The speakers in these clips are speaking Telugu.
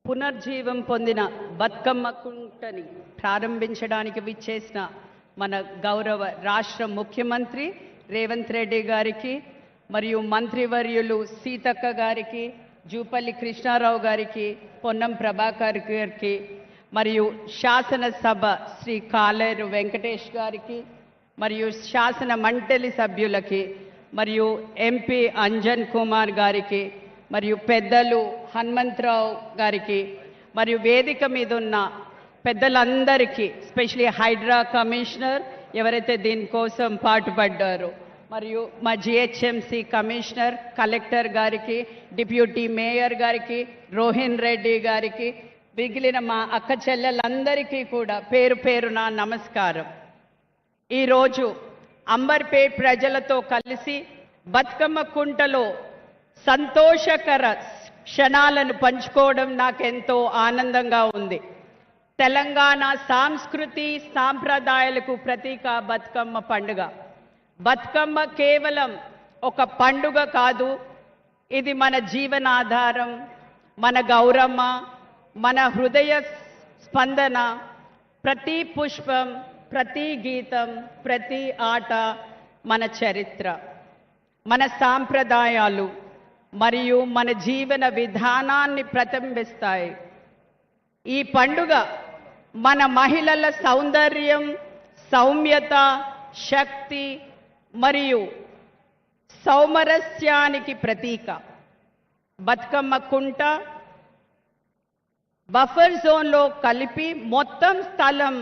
పునర్జీవం పొందిన బతుకమ్మ కుంటని ప్రారంభించడానికి విచ్చేసిన మన గౌరవ రాష్ట్ర ముఖ్యమంత్రి రేవంత్ రెడ్డి గారికి మరియు మంత్రివర్యులు సీతక్క గారికి, జూపల్లి కృష్ణారావు గారికి, పొన్నం ప్రభాకర్ గారికి మరియు శాసనసభ శ్రీ కాలేరు వెంకటేష్ గారికి మరియు శాసన మండలి సభ్యులకి మరియు ఎంపీ అంజన్ కుమార్ గారికి మరియు పెద్దలు హనుమంతరావు గారికి మరియు వేదిక మీద ఉన్న పెద్దలందరికీ, స్పెషలీ హైడ్రా కమిషనర్ ఎవరైతే దీనికోసం పాటుపడ్డారో, మరియు మా జిహెచ్ఎంసి కమిషనర్, కలెక్టర్ గారికి, డిప్యూటీ మేయర్ గారికి, రోహిన్ రెడ్డి గారికి, మిగిలిన మా అక్క చెల్లెలందరికీ కూడా పేరు పేరున నమస్కారం. ఈరోజు అంబర్పేట్ ప్రజలతో కలిసి బతుకమ్మ కుంటలో సంతోషకర క్షణాలను పంచుకోవడం నాకెంతో ఆనందంగా ఉంది. తెలంగాణ సంస్కృతి సాంప్రదాయాలకు ప్రతీక బతుకమ్మ పండుగ. బతుకమ్మ కేవలం ఒక పండుగ కాదు, ఇది మన జీవనాధారం, మన గౌరమ్మ, మన హృదయ స్పందన. ప్రతి పుష్పం, ప్రతి గీతం, ప్రతి ఆట మన చరిత్ర, మన సాంప్రదాయాలు మరియు మన జీవన విధానాన్ని ప్రతిబింబిస్తాయి. ఈ పండుగ మన మహిళల సౌందర్యం, సౌమ్యత, శక్తి మరియు సౌమరస్యానికి ప్రతీక. బతుకమ్మ కుంట బఫర్ జోన్లో కలిపి మొత్తం స్థలం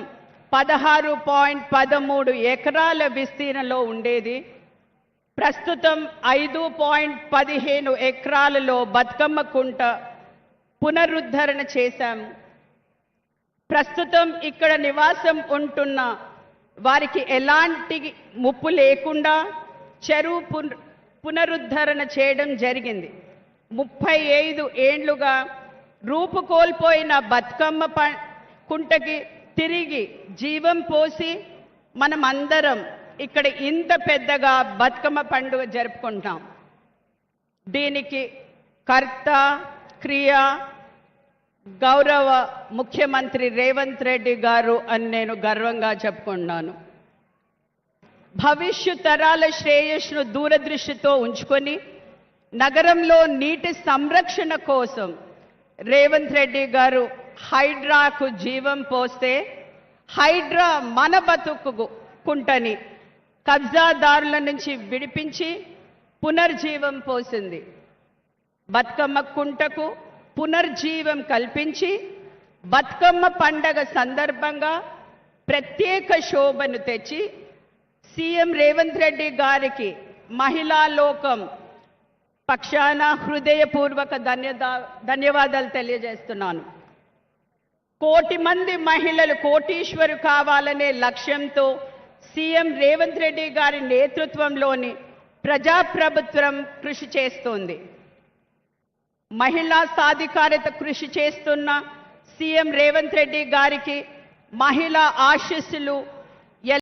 16.13 ఎకరాల విస్తీర్ణంలో ఉండేది. ప్రస్తుతం 5.15 ఎకరాలలో బతుకమ్మ కుంట పునరుద్ధరణ చేశాము. ప్రస్తుతం ఇక్కడ నివాసం ఉంటున్న వారికి ఎలాంటి ముప్పు లేకుండా చెరువు పునరుద్ధరణ చేయడం జరిగింది. 35 ఏండ్లుగా రూపుకోల్పోయిన బతుకమ్మ కుంటకి తిరిగి జీవం పోసి మనం అందరం ఇక్కడ ఇంత పెద్దగా బతుకమ్మ పండుగ జరుపుకుంటాం. దీనికి కర్త క్రియ గౌరవ ముఖ్యమంత్రి రేవంత్ రెడ్డి గారు అని నేను గర్వంగా చెప్పుకుంటున్నాను. భవిష్యత్ తరాల శ్రేయస్సును దూరదృష్టితో ఉంచుకొని నగరంలో నీటి సంరక్షణ కోసం రేవంత్ రెడ్డి గారు హైడ్రాకు జీవం పోస్తే, హైడ్రా మన బతుకు కుంటని కబ్జాదారుల నుంచి విడిపించి పునర్జీవం పోసింది. బతుకమ్మ కుంటకు పునర్జీవం కల్పించి బతుకమ్మ పండగ సందర్భంగా ప్రత్యేక శోభను తెచ్చి సీఎం రేవంత్ రెడ్డి గారికి మహిళా లోకం పక్షాన హృదయపూర్వక ధన్యవాదాలు తెలియజేస్తున్నాను. 1 కోటి మంది మహిళలు కోటీశ్వరు కావాలనే లక్ష్యంతో సీఎం రేవంత్ రెడ్డి గారి నేతృత్వంలోని ప్రజాప్రభుత్వం కృషి చేస్తోంది. మహిళా సాధికారత కృషి చేస్తున్న సీఎం రేవంత్ రెడ్డి గారికి మహిళా ఆశీస్సులు